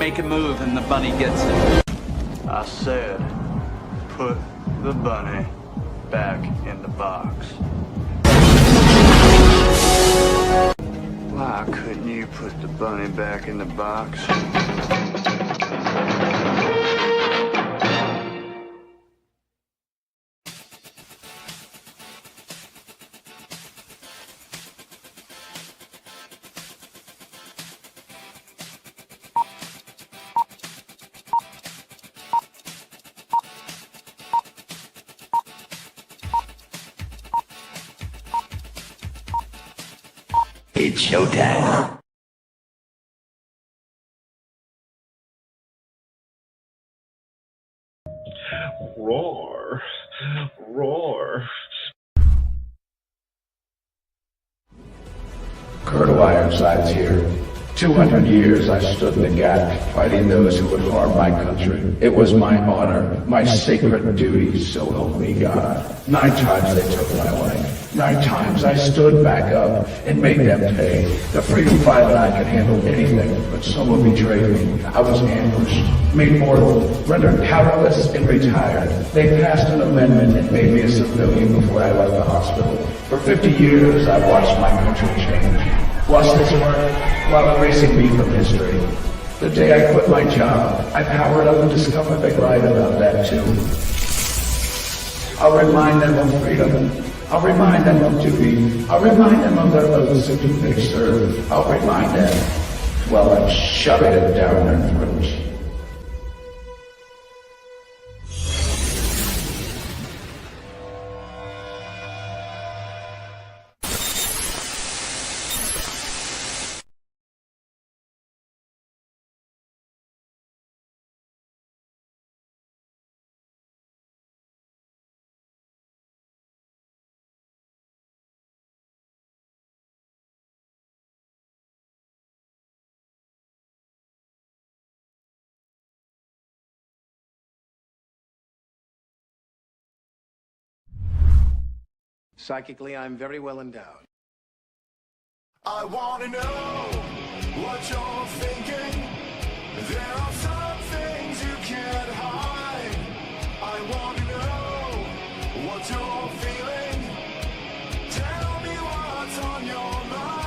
make a move and the bunny gets it. I said, put the bunny back in the box. Why couldn't you put the bunny back in the box? It's showtime. Roar. Roar. Colonel Ironsides here. 200 years I stood in the gap, fighting those who would harm my country. It was my honor, my sacred duty, so help me God. 9 times they took my life. 9 times I stood back up and made them pay. The freedom fighter and I could handle anything, but someone betrayed me. I was ambushed, made mortal, rendered powerless, and retired. They passed an amendment that made me a civilian before I left the hospital. For 50 years I watched my country change. Watched its work while erasing me from history. The day I quit my job, I powered up and discovered they lied about that too. I'll remind them of freedom. I'll remind them of duty. I'll remind them of their oaths of whom they serve. I'll remind them while I'm shoving it down their throats. Psychically, I'm very well endowed. I want to know what you're thinking. There are some things you can't hide. I want to know what you're feeling. Tell me what's on your mind.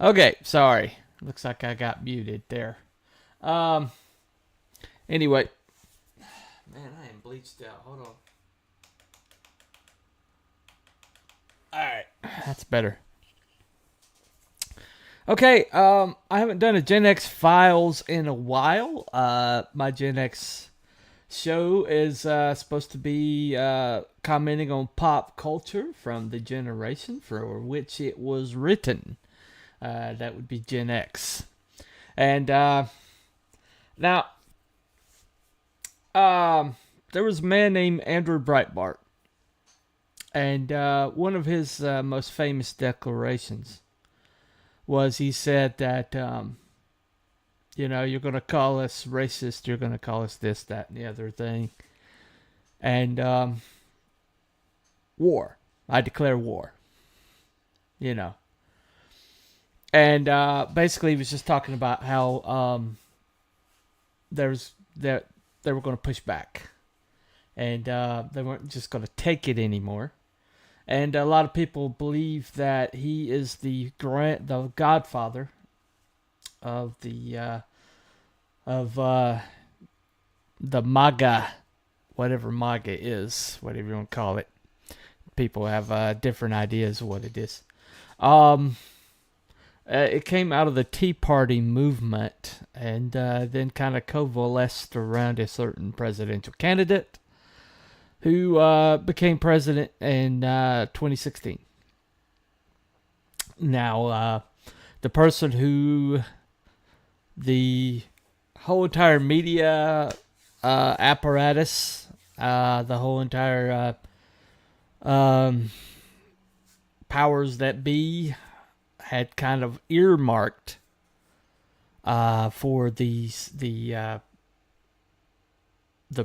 Okay, sorry. Looks like I got muted there. Anyway. Man, I am bleached out. Hold on. Alright, that's better. Okay, I haven't done a Gen X Files in a while. My Gen X show is supposed to be commenting on pop culture from the generation for which it was written. That would be Gen X. And now, there was a man named Andrew Breitbart. And one of his most famous declarations was he said that, you're going to call us racist, you're going to call us this, that, and the other thing. And war. I declare war. you know. And basically, he was just talking about how that they were going to push back, and they weren't just going to take it anymore. And a lot of people believe that he is the godfather of the MAGA, whatever MAGA is, whatever you want to call it. People have different ideas of what it is. It came out of the Tea Party movement, and then kind of coalesced around a certain presidential candidate who became president in 2016. Now, the person who the whole entire media apparatus, the whole entire powers that be had kind of earmarked for the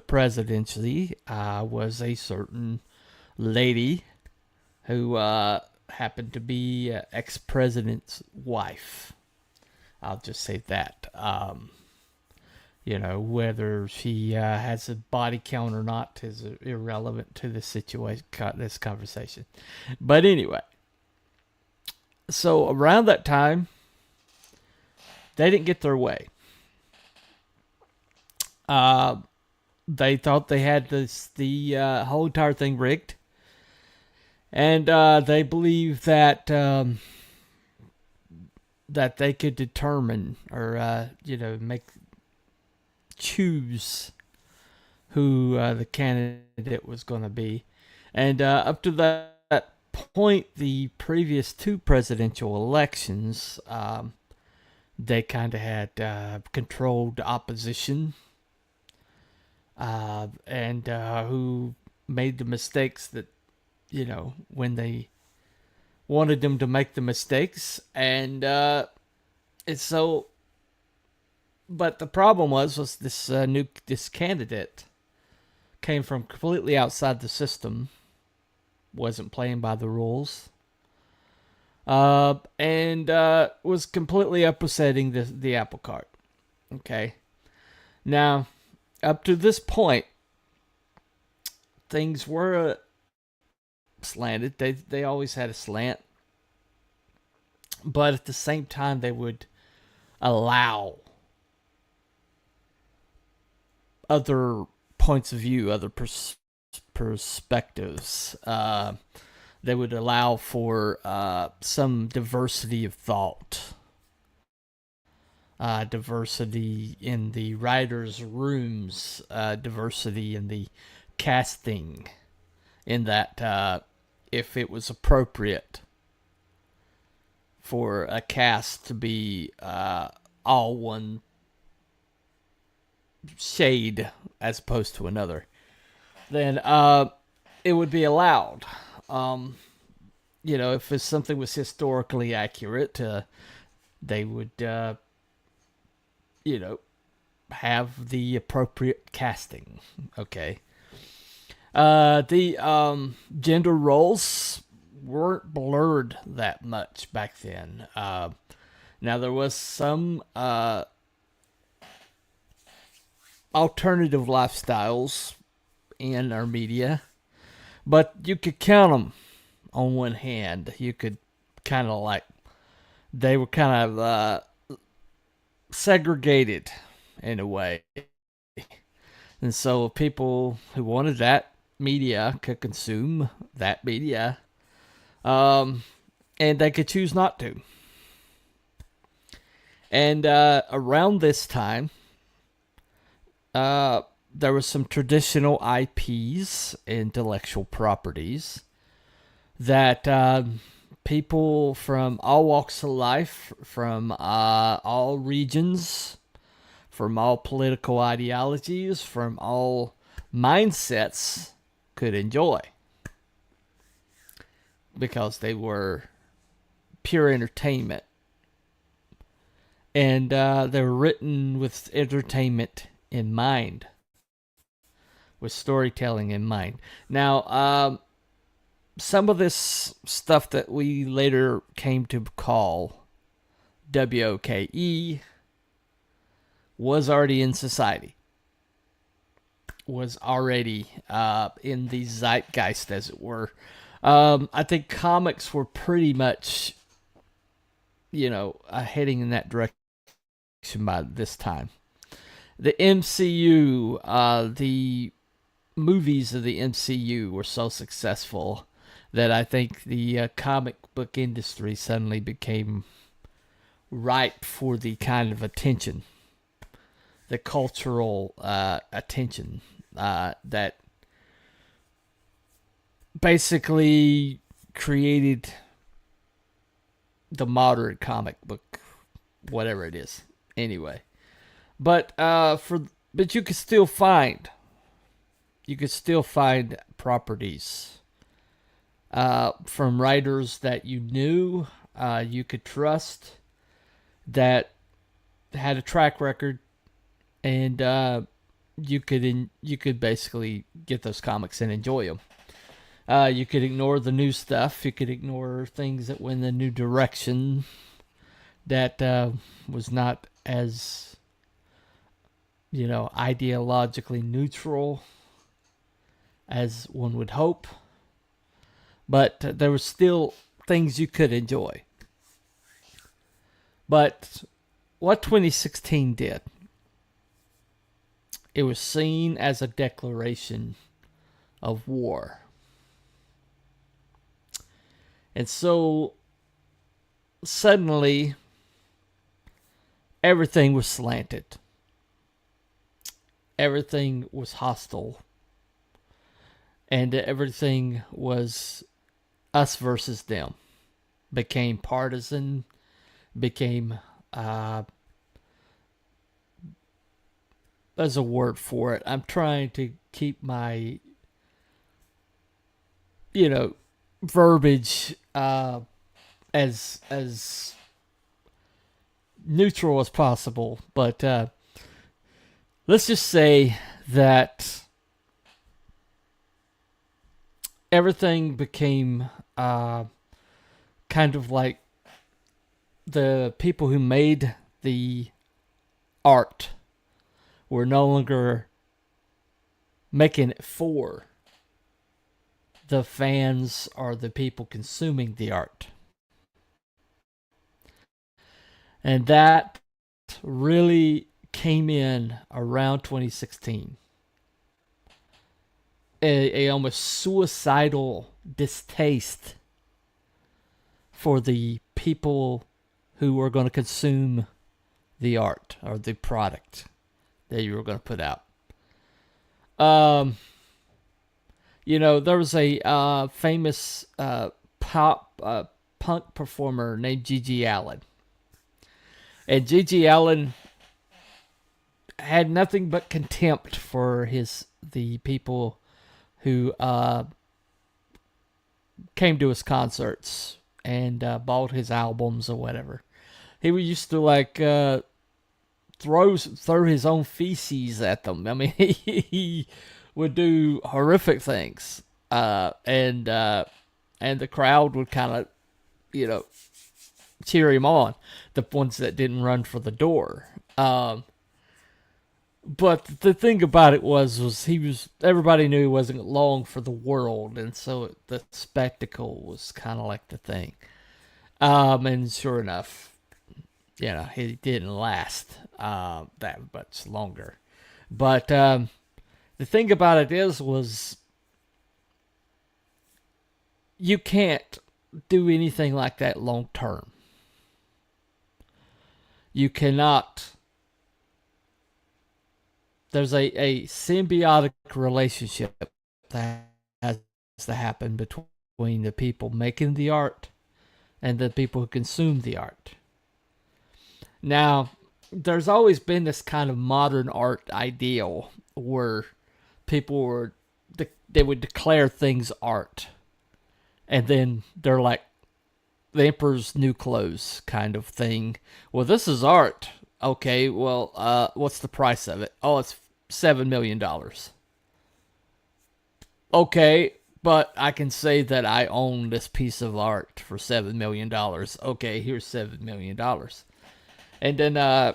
presidency was a certain lady who happened to be ex-president's wife. I'll just say that. Whether she has a body count or not is irrelevant to this situation, this conversation. But anyway, so around that time, they didn't get their way. They thought they had the whole entire thing rigged, and they believed that that they could determine or choose who the candidate was going to be, and up to that point, the previous two presidential elections, they kind of had controlled opposition. And who made the mistakes that, when they wanted them to make the mistakes. And it's so, but the problem was this candidate came from completely outside the system, wasn't playing by the rules, and was completely upsetting the apple cart. Okay. Now, up to this point, things were slanted. They always had a slant. But at the same time, they would allow other points of view, other perspectives. They would allow for some diversity of thought. Diversity in the writers' rooms, diversity in the casting, in that if it was appropriate for a cast to be all one shade as opposed to another, then it would be allowed. If something was historically accurate, they would have the appropriate casting. Okay. The gender roles weren't blurred that much back then. Now there was some alternative lifestyles in our media, but you could count them on one hand. You could kind of they were kind of segregated in a way, and so people who wanted that media could consume that media, and they could choose not to. And around this time, there was some traditional IPs, intellectual properties, that people from all walks of life, from all regions, from all political ideologies, from all mindsets could enjoy, because they were pure entertainment. And they were written with entertainment in mind, with storytelling in mind. Now, some of this stuff that we later came to call WOKE was already in society, was already in the zeitgeist, as it were. I think comics were pretty much, heading in that direction by this time. The MCU, the movies of the MCU were so successful that I think the comic book industry suddenly became ripe for the kind of attention, the cultural attention that basically created the modern comic book, whatever it is. Anyway, but you could still find properties from writers that you knew, you could trust, that had a track record, and you could basically get those comics and enjoy them. You could ignore the new stuff. You could ignore things that went in a new direction that was not as, ideologically neutral as one would hope. But there were still things you could enjoy. But what 2016 did, it was seen as a declaration of war. And so suddenly everything was slanted. Everything was hostile. And everything was us versus them. Became partisan, became, there's a word for it. I'm trying to keep my, verbiage as neutral as possible. But let's just say that everything became kind of like the people who made the art were no longer making it for the fans or the people consuming the art. And that really came in around 2016. A almost suicidal distaste for the people who were going to consume the art or the product that you were going to put out. There was a famous punk performer named Gigi Allen. And Gigi Allen had nothing but contempt for the people who came to his concerts and bought his albums or whatever. He used to throw his own feces at them. I mean, he would do horrific things, and the crowd would kind of, cheer him on. The ones that didn't run for the door. But the thing about it was everybody knew he wasn't long for the world, and so the spectacle was kind of like the thing. And sure enough, he didn't last that much longer. But the thing about it was you can't do anything like that long term. You cannot. There's a symbiotic relationship that has to happen between the people making the art and the people who consume the art. Now, there's always been this kind of modern art ideal where people they would declare things art, and then they're like the emperor's new clothes kind of thing. Well, this is art. Okay, well, what's the price of it? Oh, it's $7 million. Okay, but I can say that I own this piece of art for $7 million. Okay, here's $7 million. And then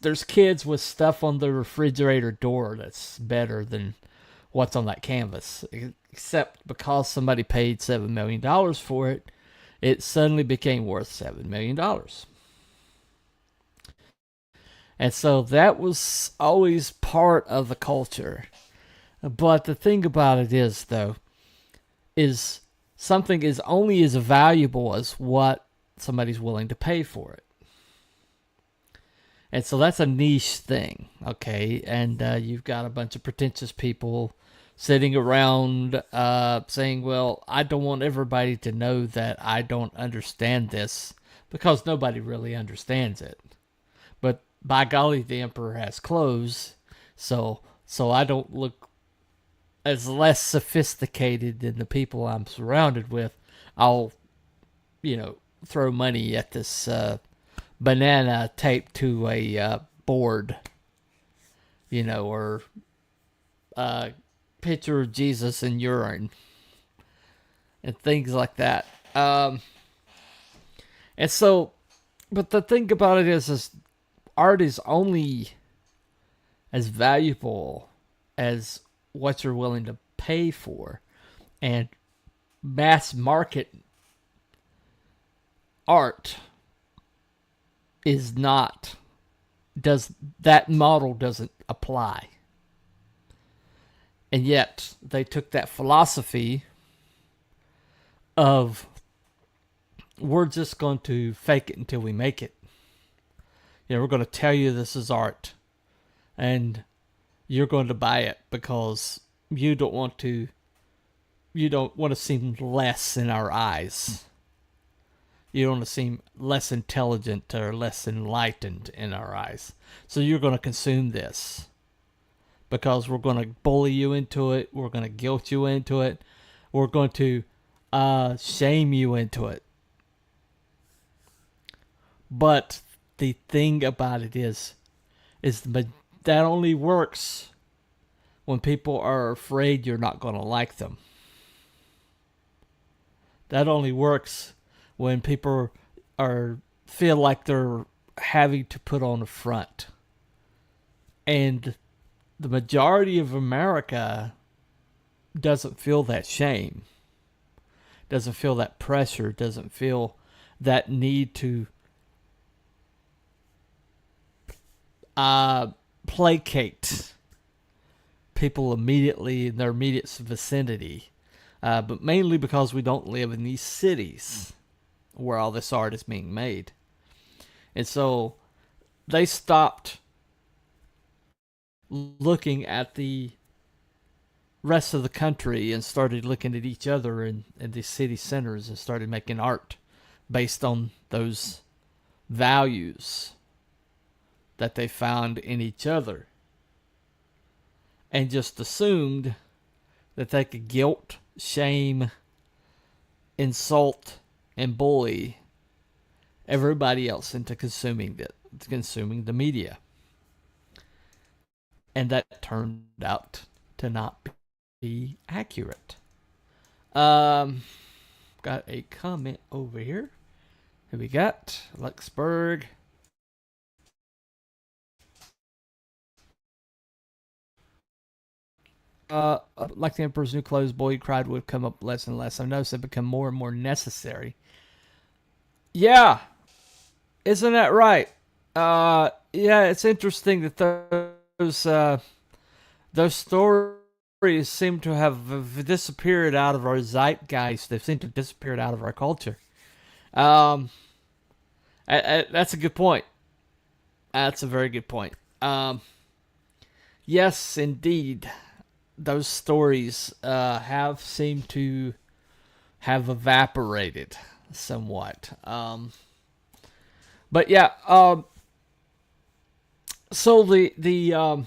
there's kids with stuff on the refrigerator door that's better than what's on that canvas. Except because somebody paid $7 million for it, it suddenly became worth $7 million. And so that was always part of the culture. But the thing about it is, though, is something is only as valuable as what somebody's willing to pay for it. And so that's a niche thing, okay? And you've got a bunch of pretentious people sitting around saying, well, I don't want everybody to know that I don't understand this, because nobody really understands it. But by golly, the emperor has clothes, so I don't look as less sophisticated than the people I'm surrounded with. I'll, throw money at this banana taped to a board, or picture of Jesus in urine and things like that. And so, but the thing about it is art is only as valuable as what you're willing to pay for. And mass market art is not, that model doesn't apply. And yet they took that philosophy of, we're just going to fake it until we make it. We're going to tell you this is art, and you're going to buy it because you don't want to seem less in our eyes. You don't want to seem less intelligent or less enlightened in our eyes. So you're going to consume this because we're going to bully you into it. We're going to guilt you into it. We're going to shame you into it. But the thing about it is that only works when people are afraid you're not going to like them. That only works when people feel like they're having to put on a front. And the majority of America doesn't feel that shame, doesn't feel that pressure, doesn't feel that need to placate people immediately in their immediate vicinity, but mainly because we don't live in these cities where all this art is being made. And so they stopped looking at the rest of the country and started looking at each other in the city centers and started making art based on those values that they found in each other, and just assumed that they could guilt, shame, insult, and bully everybody else into consuming the media. And that turned out to not be accurate. Got a comment over here. Who we got? Luxembourg. Like the Emperor's New Clothes, boy cried would come up less and less. I've noticed it become more and more necessary. Yeah, isn't that right? Yeah, it's interesting that those stories seem to have disappeared out of our zeitgeist. They seem to have disappeared out of our culture. That's a good point. That's a very good point. Yes, indeed. Those stories have seemed to have evaporated somewhat. But yeah, so the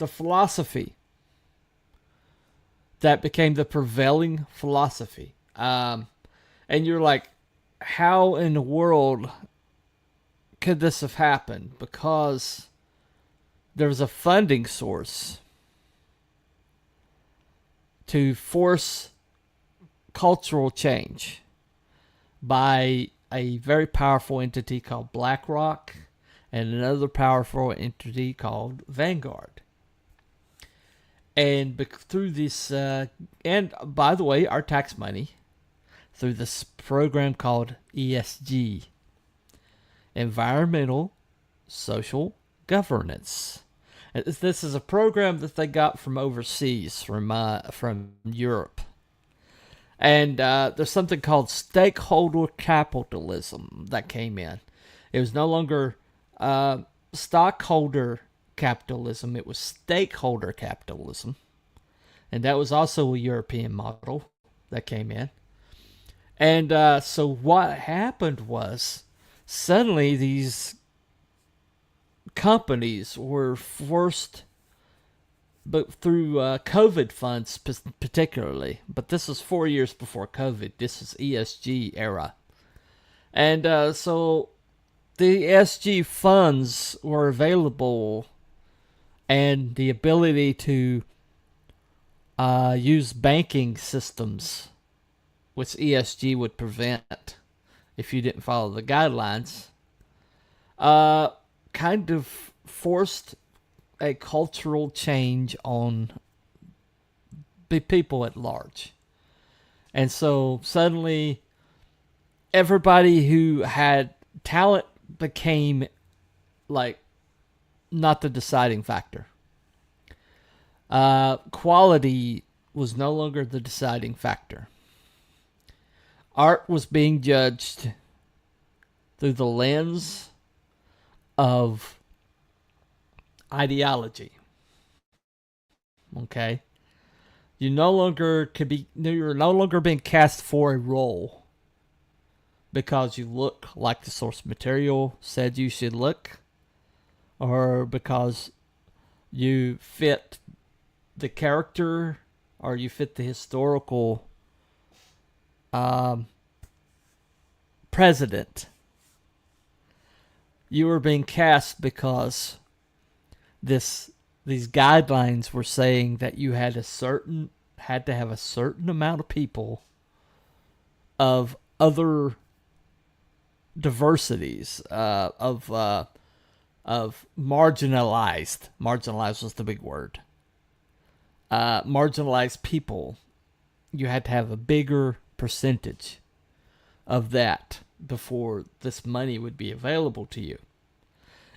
philosophy that became the prevailing philosophy, and you're like, how in the world could this have happened? Because there's a funding source to force cultural change by a very powerful entity called BlackRock and another powerful entity called Vanguard. And through this, and by the way, our tax money, through this program called ESG, Environmental Social Governance. This is a program that they got from overseas, from Europe. And there's something called stakeholder capitalism that came in. It was no longer stockholder capitalism, it was stakeholder capitalism. And that was also a European model that came in. And so what happened was, suddenly these companies were forced, but through COVID funds particularly, but this was 4 years before COVID, this is ESG era. And so the ESG funds were available, and the ability to use banking systems, which ESG would prevent if you didn't follow the guidelines, kind of forced a cultural change on the people at large. And so suddenly everybody who had talent became like not the deciding factor. Quality was no longer the deciding factor. Art was being judged through the lens of ideology. Okay? You're no longer being cast for a role because you look like the source material said you should look, or because you fit the character, or you fit the historical president. You were being cast because these guidelines were saying that you had to have a certain amount of people of other diversities, of marginalized. Marginalized was the big word. Marginalized people. You had to have a bigger percentage of that before this money would be available to you.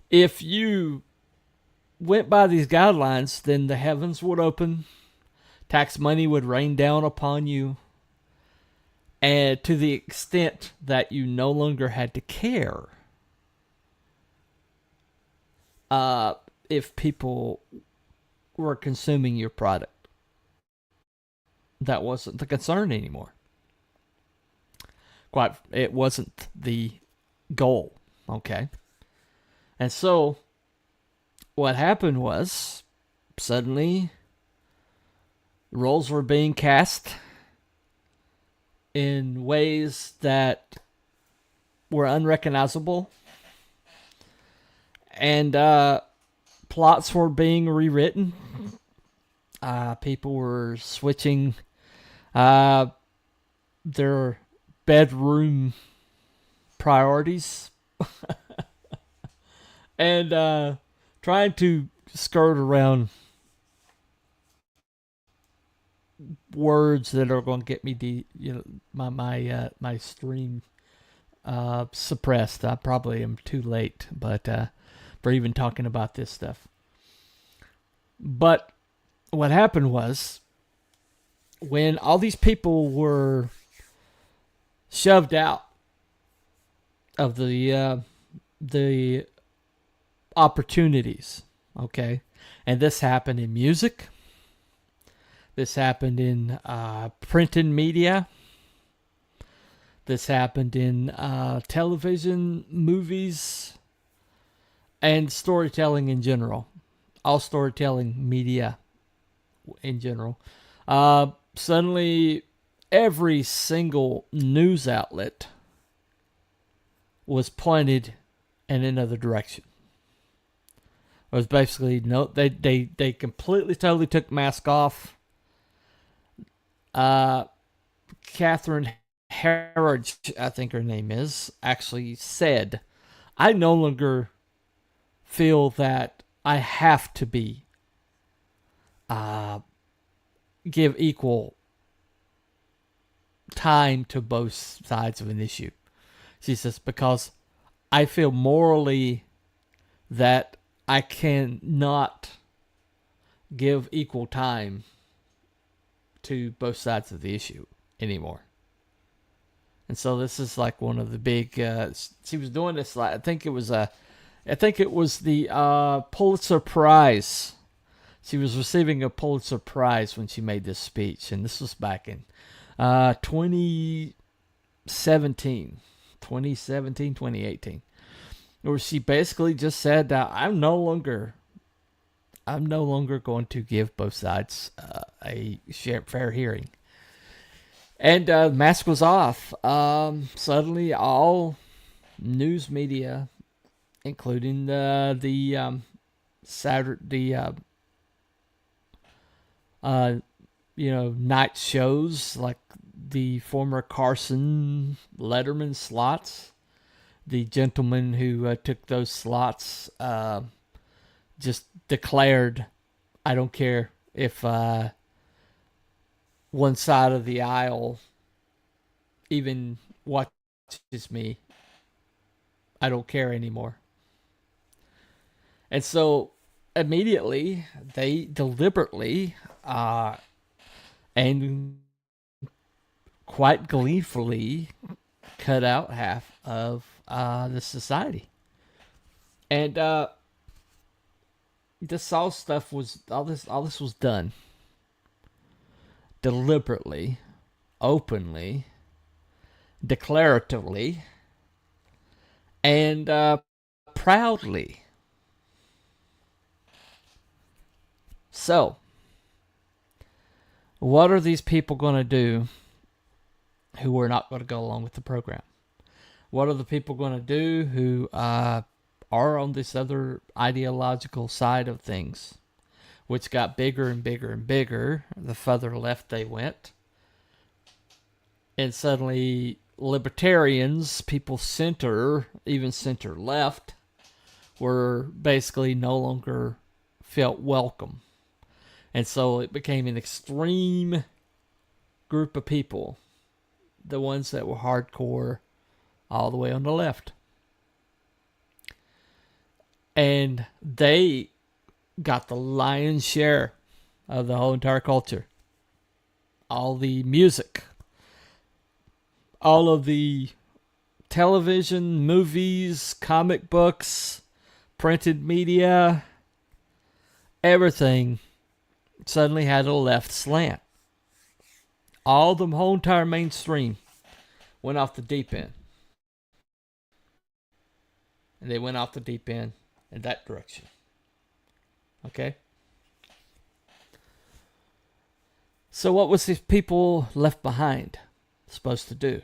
If you went by these guidelines, then the heavens would open, tax money would rain down upon you, and to the extent that you no longer had to care if people were consuming your product. That wasn't the concern anymore. It wasn't the goal, okay? And so what happened was, suddenly roles were being cast in ways that were unrecognizable, and plots were being rewritten. People were switching their bedroom priorities and trying to skirt around words that are going to get me my stream suppressed. I probably am too late, but for even talking about this stuff. But what happened was, when all these people were shoved out of the opportunities, okay, and this happened in music, this happened in printed media, this happened in television, movies, and storytelling in general, all storytelling media in general. Suddenly every single news outlet was pointed in another direction. It was basically they completely totally took mask off. Catherine Herridge, I think her name is, actually said, I no longer feel that I have to be give equal time to both sides of an issue. She says, because I feel morally that I cannot give equal time to both sides of the issue anymore. And so this is like one of the big. She was doing this. I think it was the Pulitzer Prize. She was receiving a Pulitzer Prize when she made this speech, and this was back in 2018, where she basically just said that I'm no longer going to give both sides a fair hearing. And mask was off. Suddenly, all news media, including the night shows like the former Carson Letterman slots, the gentleman who took those slots just declared, I don't care if one side of the aisle even watches me. I don't care anymore. And so immediately they deliberately and quite gleefully cut out half of the society. And this all this was done deliberately, openly, declaratively, and proudly. So, what are these people going to do who are not going to go along with the program? What are the people going to do who are on this other ideological side of things, which got bigger and bigger and bigger the further left they went? And suddenly libertarians, people center, even center left, were basically no longer felt welcome. And so it became an extreme group of people, the ones that were hardcore all the way on the left. And they got the lion's share of the whole entire culture. All the music, all of the television, movies, comic books, printed media, everything suddenly had a left slant. All the whole entire mainstream went off the deep end. And they went off the deep end in that direction. Okay? So what was these people left behind supposed to do?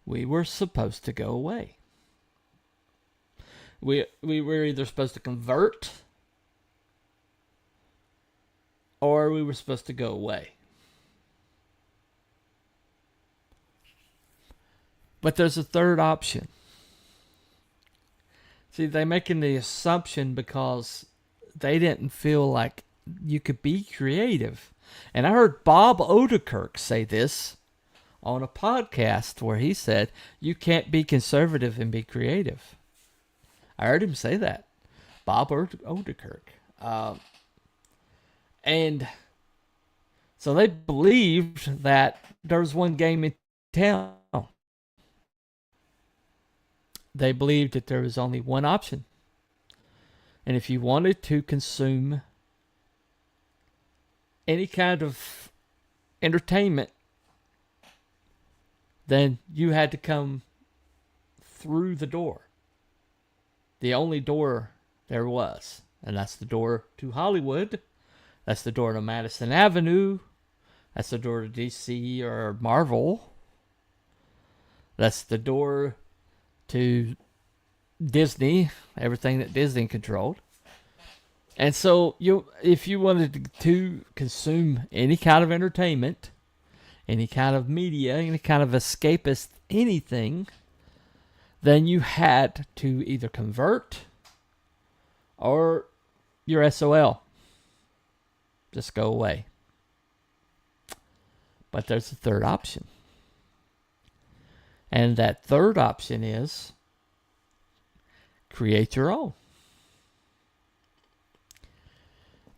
We were supposed to go away. We were either supposed to convert or we were supposed to go away. But there's a third option. See, they're making the assumption because they didn't feel like you could be creative. And I heard Bob Odenkirk say this on a podcast where he said, you can't be conservative and be creative. I heard him say that. Bob Odenkirk. And so they believed that there was one game in town. They believed that there was only one option. And if you wanted to consume any kind of entertainment, then you had to come through the door. The only door there was. And that's the door to Hollywood. That's the door to Madison Avenue. That's the door to DC or Marvel. That's the door to Disney, everything that Disney controlled. And so if you wanted to consume any kind of entertainment, any kind of media, any kind of escapist anything, then you had to either convert or your SOL. Just go away. But there's a third option. And that third option is create your own.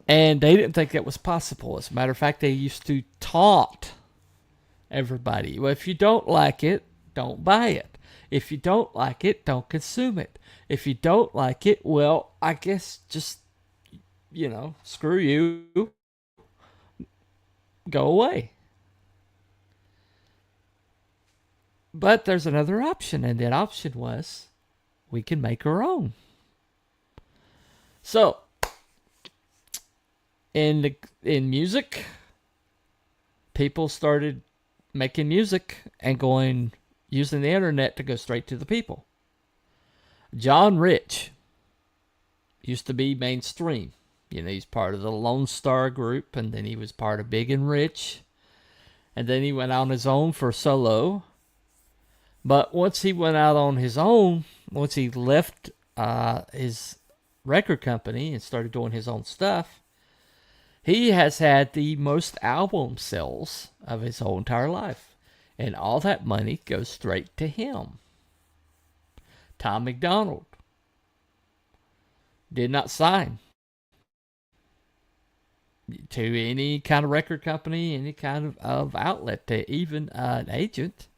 And they didn't think that was possible. As a matter of fact, they used to taunt everybody. Well, if you don't like it, don't buy it. If you don't like it, don't consume it. If you don't like it, well, I guess just, screw you. Go away. But there's another option, and that option was we can make our own. So, in music, people started making music and using the internet to go straight to the people. John Rich used to be mainstream. He's part of the Lone Star Group, and then he was part of Big and Rich, and then he went on his own for solo. But once he went out on his own, once he left his record company and started doing his own stuff, he has had the most album sales of his whole entire life. And all that money goes straight to him. Tom McDonald did not sign to any kind of record company, any kind of outlet, to even an agent,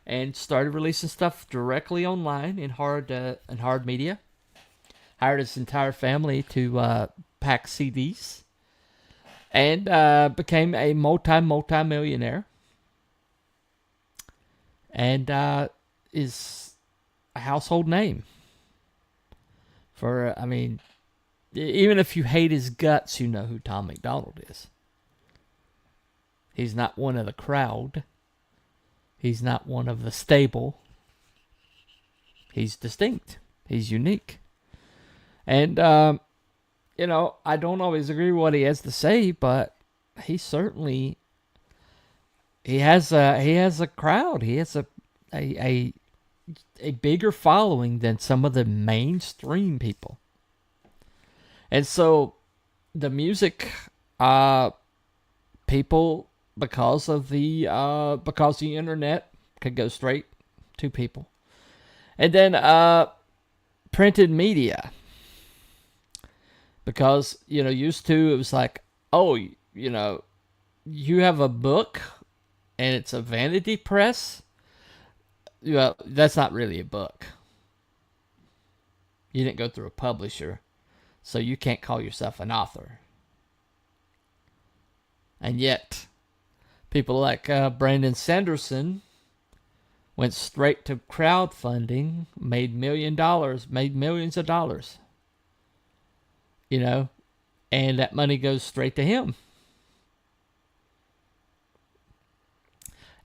and started releasing stuff directly online in hard media. Hired his entire family to pack CDs, and became a multi-millionaire, and is a household name. Even if you hate his guts, you know who Tom McDonald is. He's not one of the crowd. He's not one of the stable. He's distinct. He's unique. And, I don't always agree with what he has to say, but he certainly, he has a crowd. He has a bigger following than some of the mainstream people. And so the music, people, because the internet could go straight to people. And then printed media. Because, used to, it was like, oh, you have a book and it's a vanity press. Well, that's not really a book. You didn't go through a publisher, so you can't call yourself an author. And yet, people like Brandon Sanderson went straight to crowdfunding, made millions of dollars. And that money goes straight to him.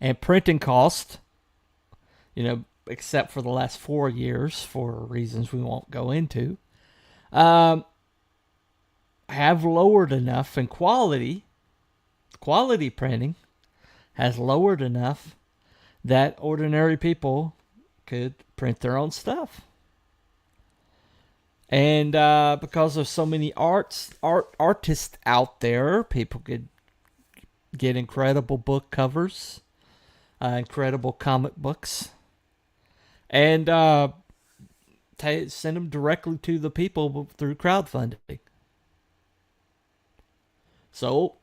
And printing cost, except for the last 4 years, for reasons we won't go into, have lowered enough, and quality printing has lowered enough that ordinary people could print their own stuff. And because there's so many artists out there, people could get incredible book covers, incredible comic books, and send them directly to the people through crowdfunding. So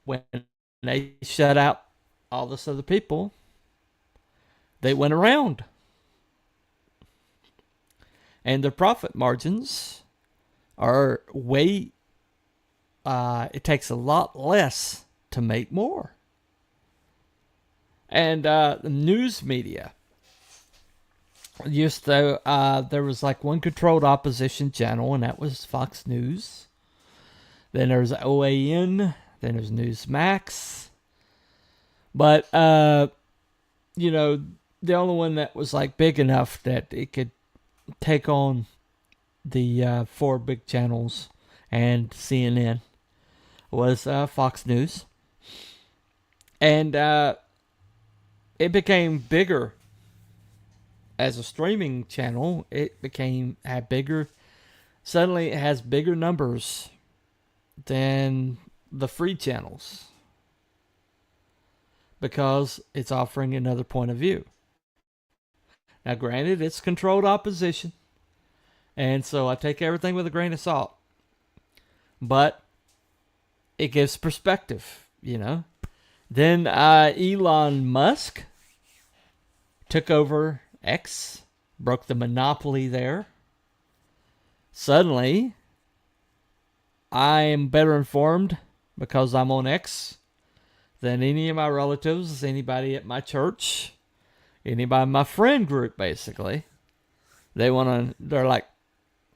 when they shut out all this other people, they went around. And their profit margins are way, it takes a lot less to make more. And the news media used to, there was like one controlled opposition channel, and that was Fox News. Then there's OAN, then there's Newsmax. But, the only one that was like big enough that it could take on the 4 big channels and CNN was Fox News. And it became bigger as a streaming channel. Suddenly it has bigger numbers than the free channels because it's offering another point of view. Now, granted, it's controlled opposition, and so I take everything with a grain of salt. But it gives perspective, you know. Then Elon Musk took over X, broke the monopoly there. Suddenly, I am better informed because I'm on X than any of my relatives, anybody at my church, anybody in my friend group, basically. They're like,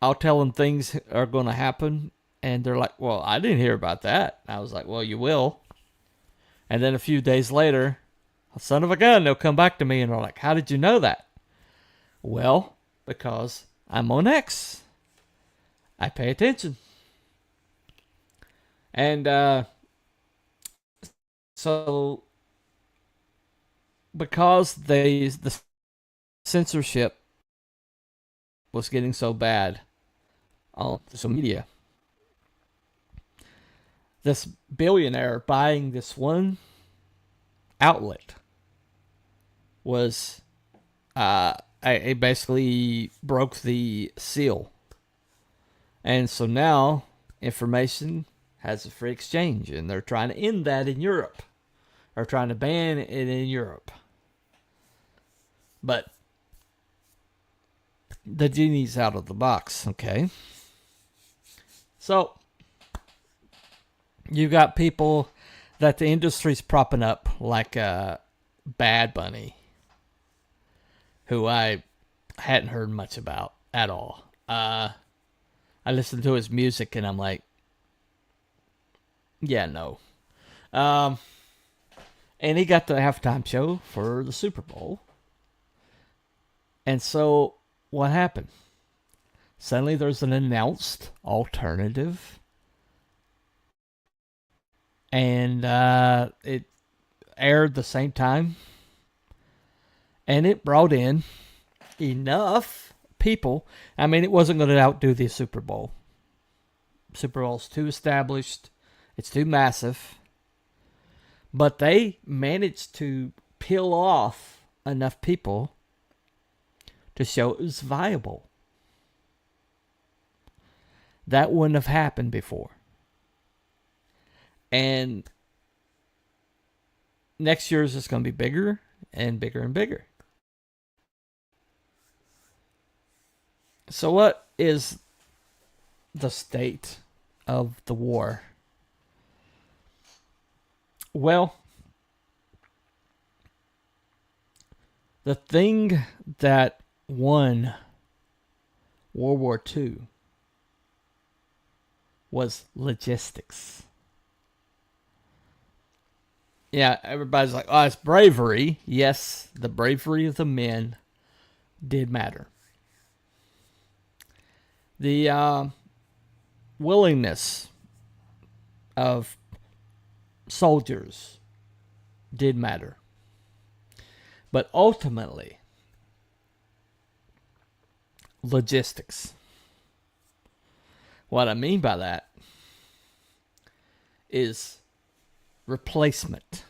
I'll tell them things are going to happen, and they're like, well, I didn't hear about that. I was like, well, you will. And then a few days later, son of a gun, they'll come back to me and they're like, how did you know that? Well, because I'm on X. I pay attention. And so because the censorship was getting so bad on social media, this billionaire buying this one outlet was it basically broke the seal. And so now information has a free exchange, and they're trying to end that in Europe. They're trying to ban it in Europe. But the genie's out of the box, okay? So you got people that the industry's propping up, like Bad Bunny, who I hadn't heard much about at all. I listened to his music and I'm like, yeah, no. And he got the halftime show for the Super Bowl. And so what happened? Suddenly there's an announced alternative. And it aired the same time. And it brought in enough people. I mean, it wasn't going to outdo the Super Bowl. Super Bowl's too established. It's too massive. But they managed to peel off enough people to show it was viable. That wouldn't have happened before. And next year's is going to be bigger and bigger and bigger. So what is the state of the war? Well, the thing that won World War II was logistics. Yeah, everybody's like, oh, it's bravery. Yes, the bravery of the men did matter. The willingness of soldiers did matter. But ultimately, logistics. What I mean by that is replacement.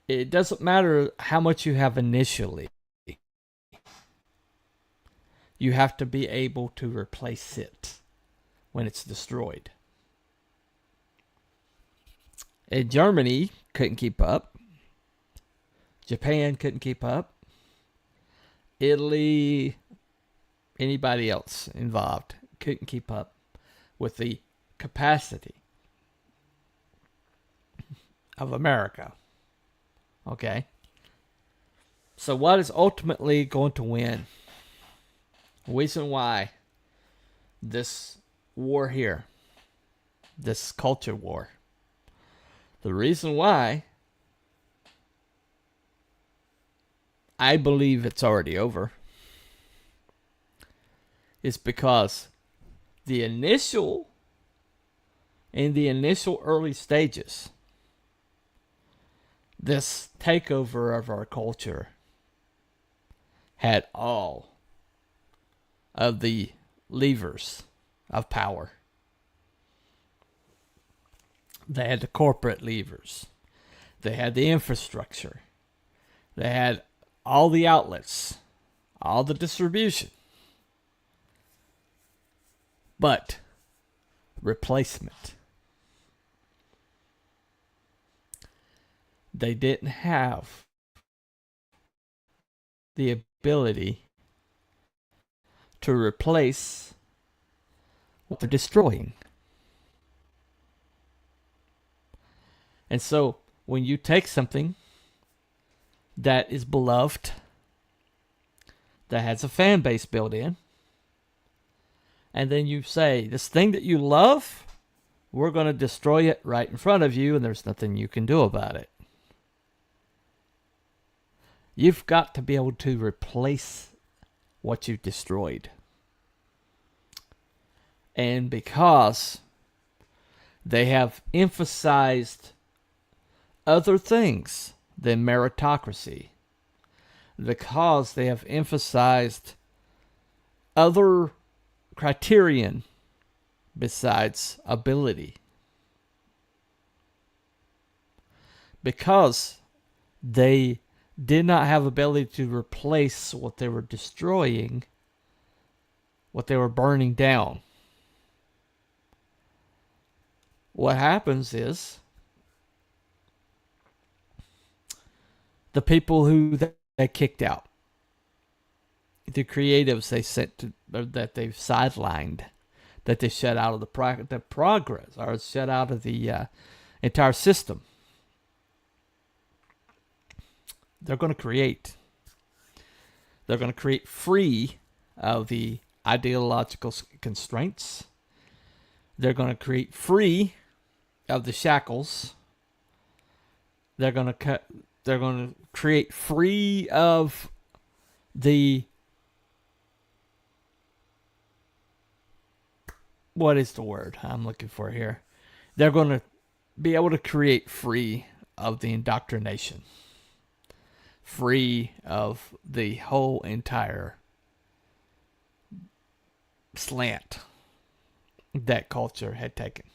It doesn't matter how much you have initially. You have to be able to replace it when it's destroyed. And Germany couldn't keep up. Japan couldn't keep up. Italy, anybody else involved couldn't keep up with the capacity of America. Okay? So what is ultimately going to win? The reason why this war here, this culture war, the reason why I believe it's already over is because the initial early stages, this takeover of our culture had all of the levers of power. They had the corporate levers. They had the infrastructure. They had all the outlets, all the distribution. But replacement. They didn't have the ability to replace what they're destroying. And so when you take something that is beloved, that has a fan base built in, and then you say, this thing that you love, we're going to destroy it right in front of you, and there's nothing you can do about it. You've got to be able to replace what you've destroyed. And because they have emphasized other things than meritocracy, because they have emphasized other criterion besides ability, because they did not have ability to replace what they were destroying, what they were burning down. What happens is the people who they kicked out, the creatives they sent to, or that they've sidelined, that they shut out of the progress, or shut out of the entire system. They're going to create. They're going to create free of the ideological constraints. They're going to create free of the shackles. They're going to create free of the, what is the word I'm looking for here? They're going to be able to create free of the indoctrination, free of the whole entire slant that culture had taken.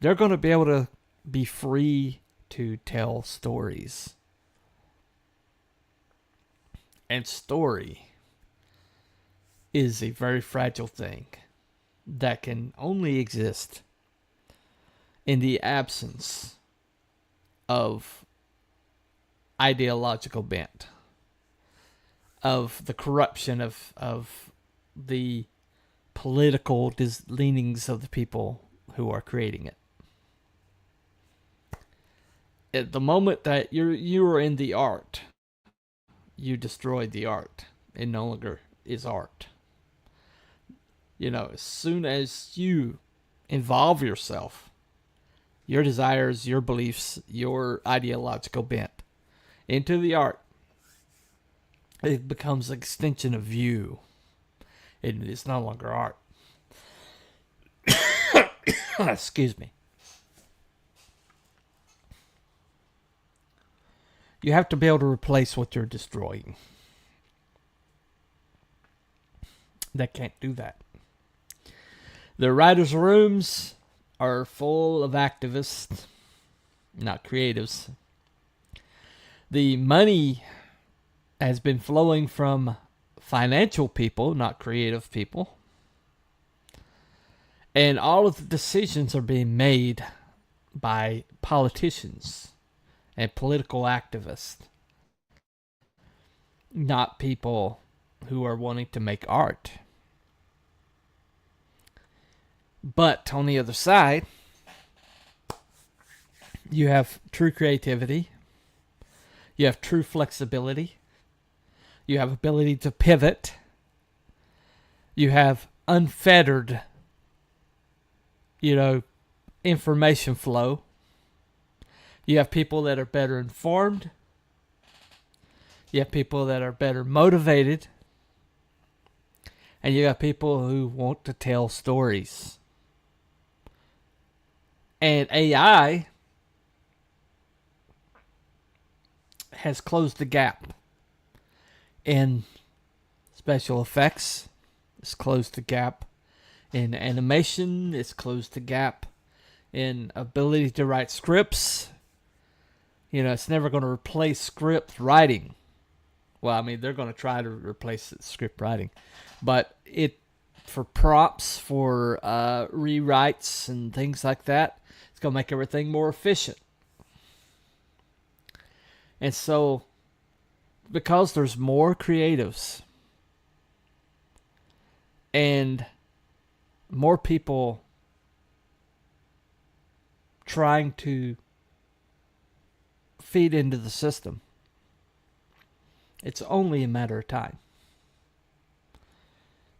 They're going to be able to be free to tell stories. And story is a very fragile thing that can only exist in the absence of ideological bent, of the corruption of the political leanings of the people who are creating it. At the moment that you are in the art, you destroyed the art. It no longer is art. You know, as soon as you involve yourself, your desires, your beliefs, your ideological bent into the art, it becomes an extension of you. It is no longer art. Excuse me. You have to be able to replace what you're destroying. They can't do that. The writers' rooms are full of activists, not creatives. The money has been flowing from financial people, not creative people. And all of the decisions are being made by politicians and political activists, not people who are wanting to make art. But on the other side, you have true creativity, you have true flexibility, you have ability to pivot, you have unfettered, information flow. You have people that are better informed. You have people that are better motivated. and you got people who want to tell stories. And AI has closed the gap in special effects. It's closed the gap in animation. It's closed the gap in ability to write scripts. It's never going to replace script writing. Well, I mean, they're going to try to replace script writing. But for prompts, for rewrites and things like that, it's going to make everything more efficient. And so, because there's more creatives and more people trying to feed into the system, it's only a matter of time.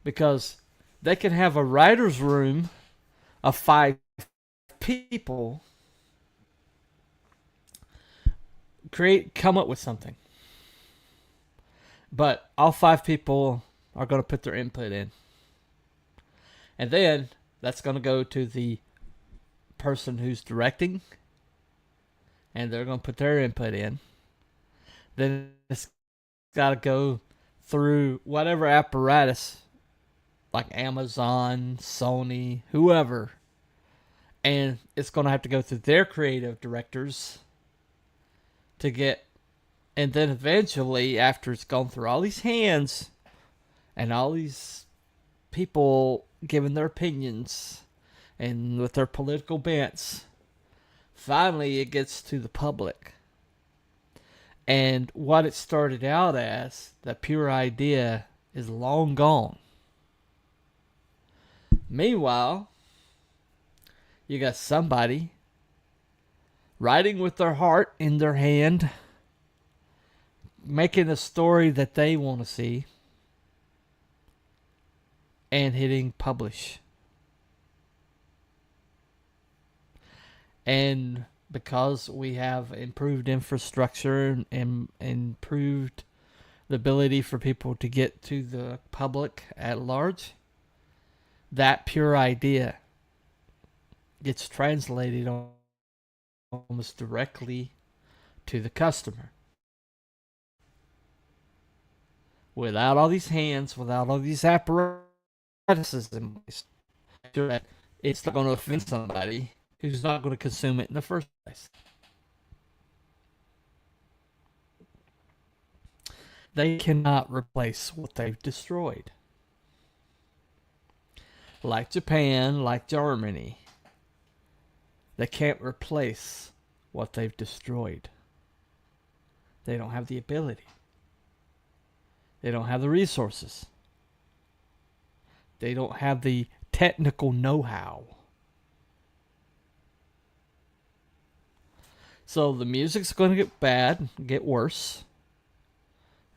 Because they can have a writer's room of 5 people come up with something. But all 5 people are going to put their input in. And then that's going to go to the person who's directing, and they're going to put their input in. Then it's got to go through whatever apparatus, like Amazon, Sony, whoever, and it's going to have to go through their creative directors to get, and then eventually, after it's gone through all these hands and all these people giving their opinions and with their political bents, finally it gets to the public. And what it started out as, the pure idea, is long gone. Meanwhile, you got somebody writing with their heart in their hand, making a story that they want to see, and hitting publish. And because we have improved infrastructure and improved the ability for people to get to the public at large, that pure idea gets translated almost directly to the customer. Without all these hands, without all these apparatuses in place, it's not going to offend somebody who's not going to consume it in the first place. They cannot replace what they've destroyed. Like Japan, like Germany, they can't replace what they've destroyed. They don't have the ability. They don't have the resources. They don't have the technical know-how. So the music's going to get bad, get worse.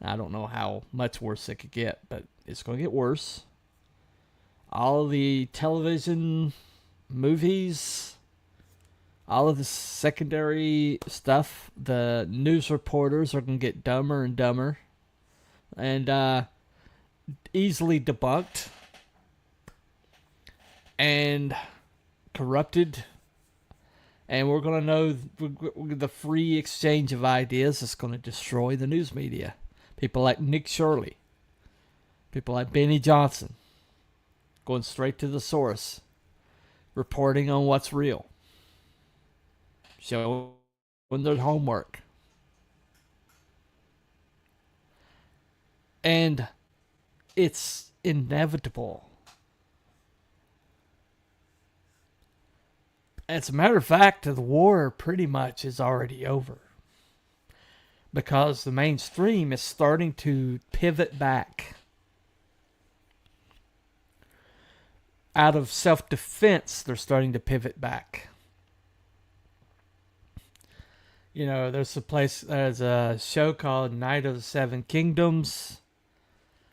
I don't know how much worse it could get, but it's going to get worse. All of the television, movies, all of the secondary stuff, the news reporters are going to get dumber and dumber and easily debunked and corrupted. And we're going to know the free exchange of ideas is going to destroy the news media. People like Nick Shirley, people like Benny Johnson, going straight to the source, reporting on what's real, showing their homework. And it's inevitable. As a matter of fact, the war pretty much is already over. Because the mainstream is starting to pivot back. Out of self-defense, they're starting to pivot back. There's a show called Night of the Seven Kingdoms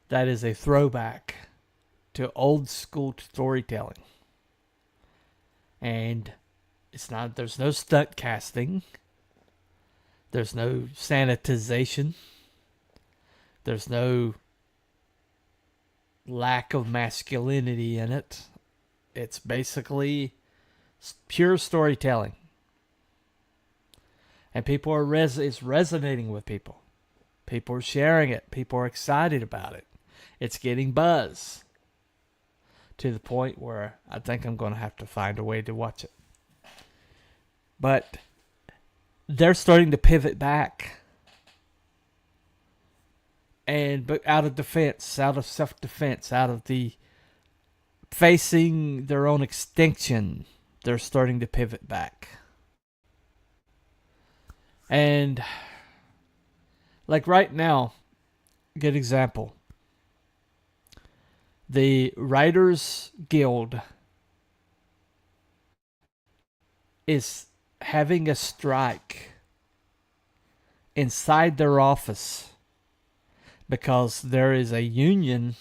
that is a throwback to old school storytelling. And there's no stunt casting. There's no sanitization. There's no lack of masculinity in it. It's basically pure storytelling. And people are it's resonating with people. People are sharing it. People are excited about it. It's getting buzz to the point where I think I'm going to have to find a way to watch it. But they're starting to pivot back. But out of defense, out of self-defense, out of the facing their own extinction, they're starting to pivot back. And like right now, good example. The Writers Guild is having a strike inside their office because there is a union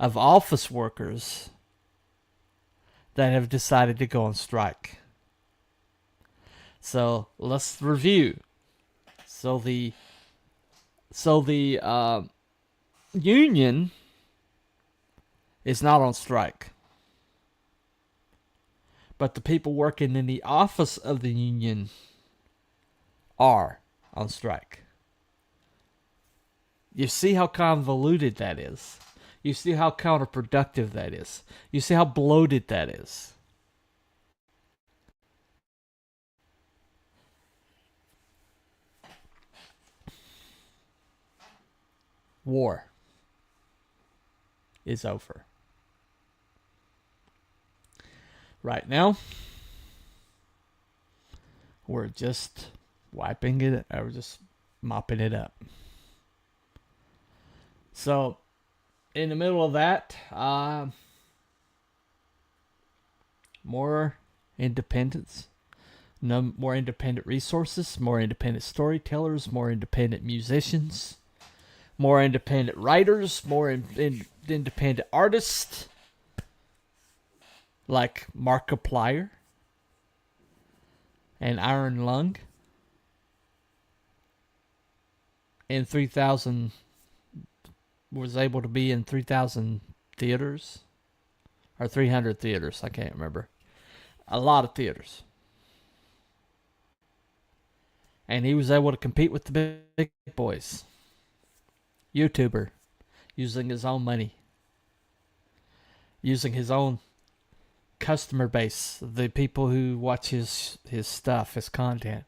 of office workers that have decided to go on strike. So let's review. So the union is not on strike, but the people working in the office of the union are on strike. You see how convoluted that is. You see how counterproductive that is. You see how bloated that is. War is over. Right now, we're just wiping it, or just mopping it up. So, in the middle of that, more independence, more independent resources, more independent storytellers, more independent musicians, more independent writers, more independent artists, like Markiplier and Iron Lung. In 3,000, was able to be in 3,000 theaters, or 300 theaters, I can't remember. A lot of theaters. And he was able to compete with the big boys. YouTuber, using his own money, using his own customer base, the people who watch his stuff, his content,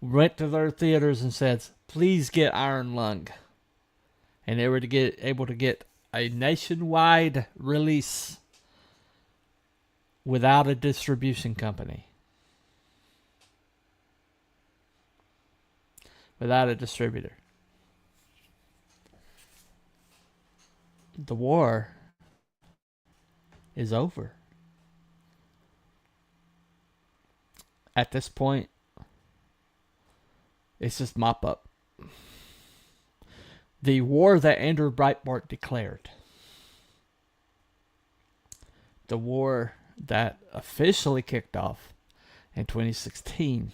went to their theaters and said, please get Iron Lung. And they were able to get a nationwide release without a distribution company. Without a distributor. The war is over. At this point, it's just mop up. The war that Andrew Breitbart declared. The war that officially kicked off in 2016.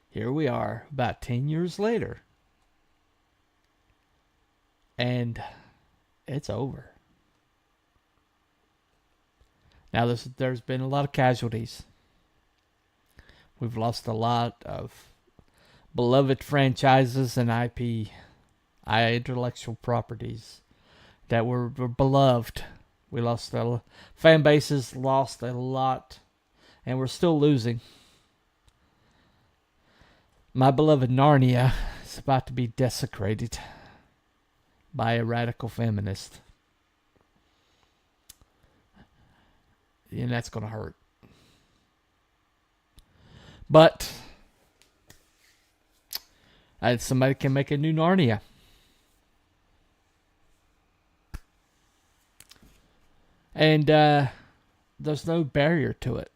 Here we are, about 10 years later. And it's over. Now, there's been a lot of casualties. We've lost a lot of beloved franchises and IP, intellectual properties that were beloved. We lost fan bases, lost a lot, and we're still losing. My beloved Narnia is about to be desecrated by a radical feminist. And that's going to hurt. But somebody can make a new Narnia. And there's no barrier to it,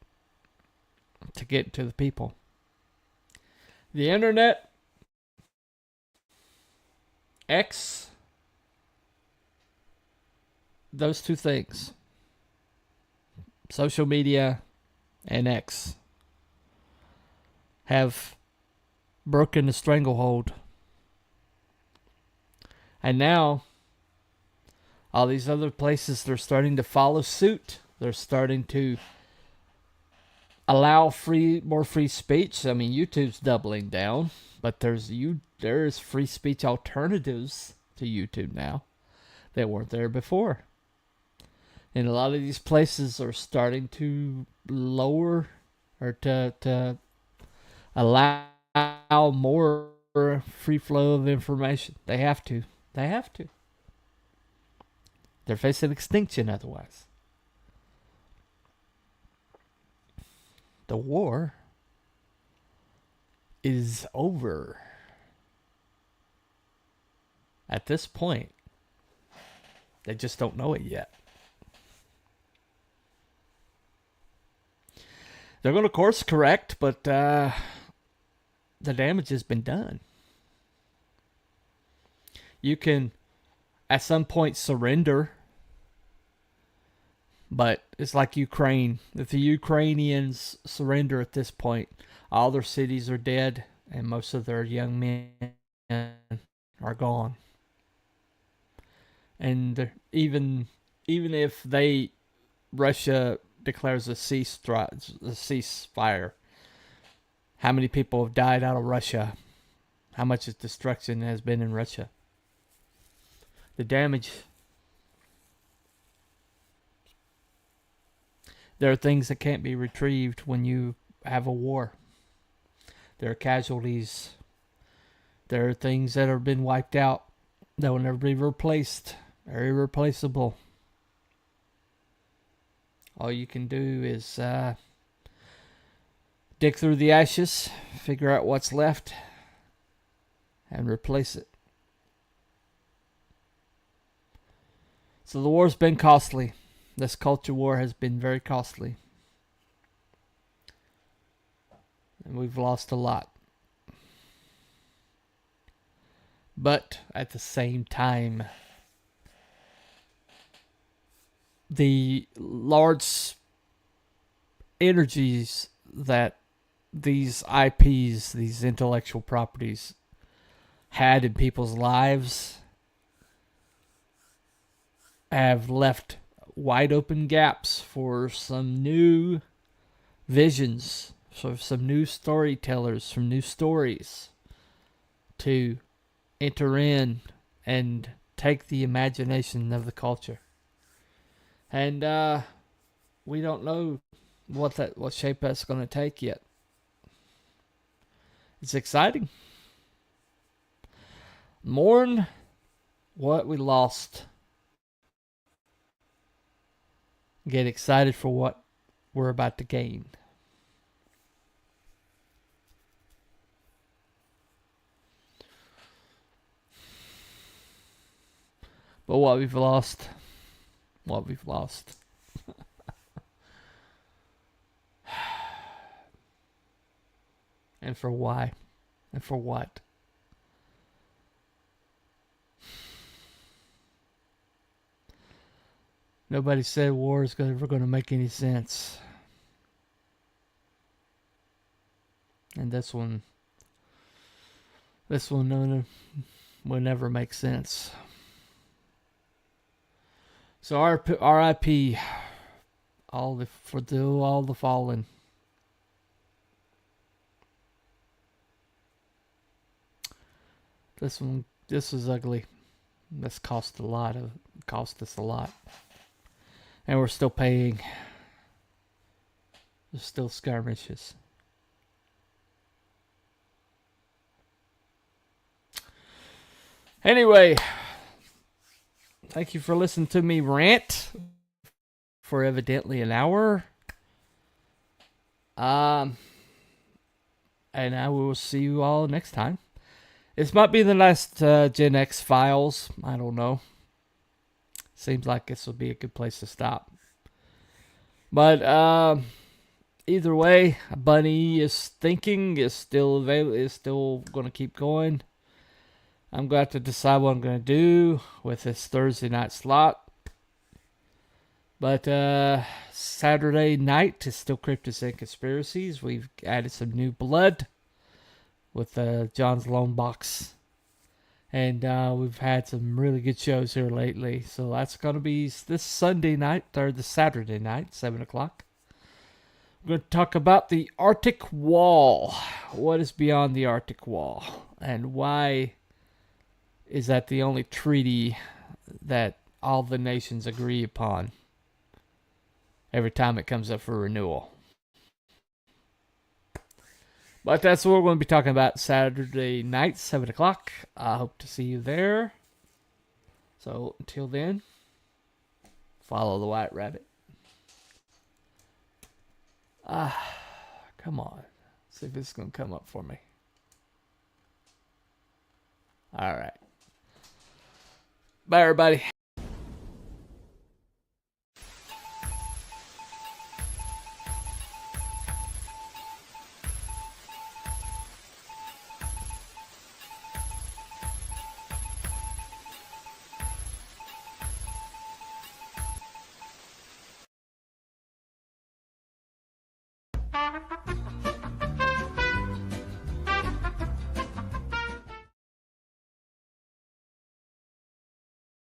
to get to the people. The internet, X, those two things, social media and X, have broken the stranglehold. And now, All these other places, they're starting to follow suit. They're starting to allow more free speech. I mean, YouTube's doubling down, but there's free speech alternatives to YouTube now that weren't there before. And a lot of these places are starting to lower or to allow more free flow of information. They have to. They have to. They're facing extinction otherwise. The war is over. At this point, they just don't know it yet. They're going to course correct, but the damage has been done. You can, at some point, surrender. But it's like Ukraine. If the Ukrainians surrender at this point, all their cities are dead, and most of their young men are gone. And even if Russia declares a ceasefire, how many people have died out of Russia? How much destruction has been in Russia? The damage. There are things that can't be retrieved when you have a war. There are casualties. There are things that have been wiped out that will never be replaced. They're irreplaceable. All you can do is dig through the ashes, figure out what's left, and replace it. So the war's been costly. This culture war has been very costly. And we've lost a lot. But at the same time, the large energies that these IPs, these intellectual properties, had in people's lives have left wide open gaps for some new visions, for some new storytellers, from new stories to enter in and take the imagination of the culture. And we don't know what shape that's going to take yet. It's exciting. Mourn what we lost. Get excited for what we're about to gain. But what we've lost. And for why? And for what? Nobody said war is ever going to make any sense. And this one will never make sense. So R.I.P. all the fallen. This is ugly. This cost us a lot. And we're still paying. There's still skirmishes. Anyway, thank you for listening to me rant for evidently an hour. And I will see you all next time. This might be the last Gen X Files. I don't know. Seems like this will be a good place to stop. But either way, Bunny is still available, is still going to keep going. I'm going to have to decide what I'm going to do with this Thursday night slot. But Saturday night is still Cryptids and Conspiracies. We've added some new blood with John's Lone Box. And we've had some really good shows here lately. So that's going to be this Sunday night, or the Saturday night, 7 o'clock. We're going to talk about the Arctic Wall. What is beyond the Arctic Wall? And why is that the only treaty that all the nations agree upon every time it comes up for renewal? But that's what we're going to be talking about Saturday night, 7 o'clock. I hope to see you there. So until then, follow the White Rabbit. Come on. See if it's going to come up for me. All right. Bye, everybody.